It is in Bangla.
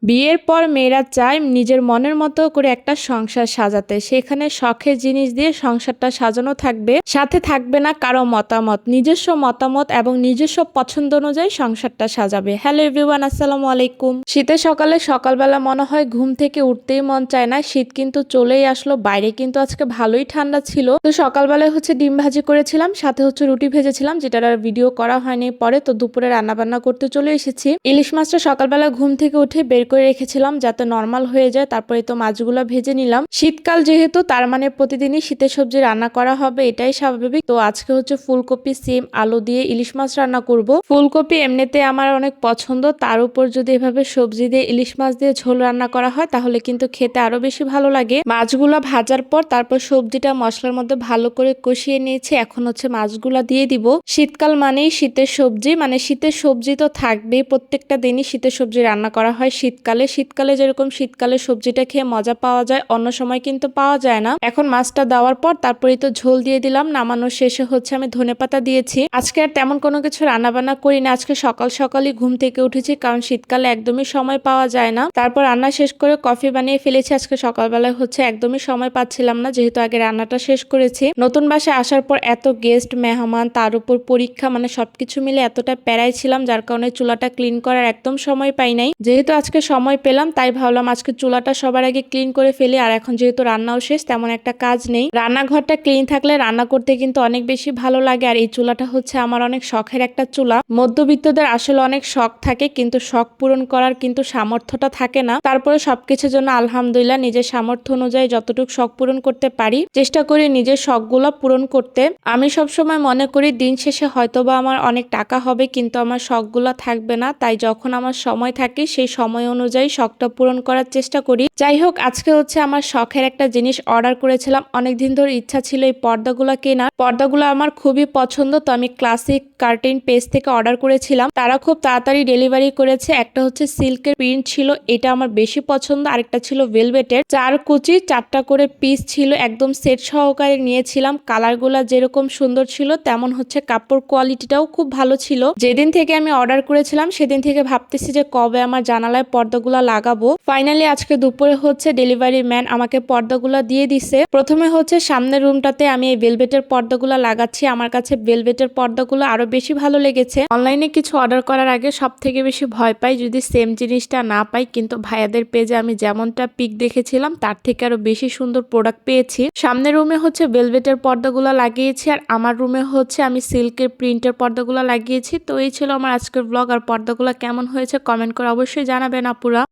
বিয়ের পর মেয়েরা চায় নিজের মনের মতো করে একটা সংসার সাজাতে, সেখানে শখের জিনিস দিয়ে সংসারটা সাজানো থাকবে, সাথে থাকবে না কারো মতামত, নিজস্ব মতামত এবং নিজস্ব পছন্দ অনুযায়ী সংসারটা সাজাবে। হ্যালো এভরিওয়ান, আসসালামু আলাইকুম। শীতের সকালবেলা মনে হয় ঘুম থেকে উঠতেই মন চায় না, শীত কিন্তু চলেই আসলো, বাইরে কিন্তু আজকে ভালোই ঠান্ডা ছিল। তো সকালবেলায় ডিম ভাজি করেছিলাম, সাথে রুটি ভেজেছিলাম, যেটার আর ভিডিও করা হয়নি পরে। তো দুপুরে রান্না বান্না করতে চলে এসেছি। ইলিশ মাছটা সকালবেলা ঘুম থেকে উঠে বের করে রেখেছিলাম যাতে নরমাল হয়ে যায়, তারপরে তো মাছগুলো ভেজে নিলাম। শীতকাল যেহেতু, তার মানে প্রতিদিনই শীতের সবজি রান্না করা হবে, এটাই স্বাভাবিক। তো আজকে ফুলকপি, সিম, আলু দিয়ে ইলিশ মাছ রান্না করব। ফুলকপি এমনিতে আমার অনেক পছন্দ, তার উপর যদি এভাবে সবজি দিয়ে ইলিশ মাছ দিয়ে ঝোল রান্না করা হয় তাহলে কিন্তু খেতে আরো বেশি ভালো লাগে। মাছগুলা ভাজার পর তারপর সবজিটা মশলার মধ্যে ভালো করে কষিয়ে নিয়েছি। এখন মাছগুলা দিয়ে দিব। শীতকাল মানেই শীতের সবজি, মানে শীতের সবজি তো থাকবেই, প্রত্যেকটা দিনই শীতের সবজি রান্না করা হয় শীতকালে যেরকম শীতকালে সবজিটা খেয়ে মজা পাওয়া যায়, অন্য সময় কিন্তু পাওয়া যায় না। এখন মাছটা দেওয়ার পর তারপরেই তো ঝোল দিয়ে দিলাম। নামানোর শেষে আমি ধনেপাতা দিয়েছি। আজকে আর তেমন কোনো কিছু রান্না বান্না করি না, আজকে সকালই ঘুম থেকে উঠেছি, কারণ শীতকালে একদমই সময় পাওয়া যায় না। তারপর রান্না শেষ করে কফি বানিয়ে ফেলেছি। আজকে সকালবেলায় একদমই সময় পাচ্ছিলাম না, যেহেতু আগে রান্নাটা শেষ করেছি। নতুন বাসায় আসার পর এত গেস্ট মেহমান, তার উপর পরীক্ষা, মানে সবকিছু মিলে এতটা প্যারাই ছিলাম, যার কারণে চুলাটা ক্লিন করার একদম সময় পাই নাই। যেহেতু আজকে সময় পেলাম তাই ভাবলাম আজকে চুলাটা সবার আগে ক্লিন করে ফেলি। আর এখন যেহেতু রান্নাও শেষ, তেমন একটা কাজ নেই। রান্নাঘরটা ক্লিন থাকলে রান্না করতে কিন্তু অনেক বেশি ভালো লাগে। আর এই চুলাটা আমার অনেক শখের একটা চুলা। মধ্যবিত্তদের আসলে অনেক শখ থাকে, কিন্তু শখ পূরণ করার কিন্তু সামর্থ্যটা থাকে না। তারপরে সবকিছুর জন্য আলহামদুলিল্লাহ নিজের সামর্থ্য অনুযায়ী যতটুকু শখ পূরণ করতে পারি চেষ্টা করি নিজের শখগুলো পূরণ করতে। আমি সবসময় মনে করি দিন শেষে হয়তোবা আমার অনেক টাকা হবে, কিন্তু আমার শখগুলো থাকবে না। তাই যখন আমার সময় থাকে সেই সময় অনুযায়ী শখটা পূরণ করার চেষ্টা করি। যাই হোক, আজকে আমার শখের একটা জিনিস অর্ডার করেছিলাম। অনেকদিন ধরে ইচ্ছা ছিল এই পর্দাগুলো কেনার। পর্দাগুলো আমার খুবই পছন্দ, তো আমি ক্লাসিক কার্টেন পেজ থেকে অর্ডার করেছিলাম। তারা খুব তাড়াতাড়ি ডেলিভারি করেছে। একটা সিল্কের প্রিন্ট ছিল, এটা আমার বেশি পছন্দ। আরেকটা ছিল ভেলভেটের, 4 কুচি 4টা করে পিস ছিল, একদম সেট সহকারে নিয়েছিলাম। কালারগুলা যেরকম সুন্দর ছিল, তেমন কাপড় কোয়ালিটিটাও খুব ভালো ছিল। যেদিন থেকে আমি অর্ডার করেছিলাম সেদিন থেকে ভাবতেছি যে কবে আমার জানালায় পর্দাগুলা লাগাবো। ফাইনালি আজকে দুপুরে ডেলিভারি ম্যান আমাকে পর্দাগুলা দিয়ে দিছে। প্রথমে সামনের রুমটাতে আমি এই ভেলভেটের পর্দাগুলা লাগাচ্ছি। আমার কাছে ভেলভেটের পর্দাগুলো আরো বেশি ভালো লেগেছে। অনলাইনে কিছু অর্ডার করার আগে সব থেকে বেশি ভয় পাই যদি সেম জিনিসটা না পাই, কিন্তু ভাইয়াদের পেজে আমি যেমনটা পিক দেখেছিলাম তার থেকে আরো বেশি সুন্দর প্রোডাক্ট পেয়েছি। সামনের রুমে ভেলভেটের পর্দাগুলো লাগিয়েছি, আর আমার রুমে আমি সিল্কের প্রিন্টের পর্দাগুলো লাগিয়েছি। তো এই ছিল আমার আজকের ব্লগ। আর পর্দাগুলো কেমন হয়েছে কমেন্ট করে অবশ্যই জানাবেন আপুরা।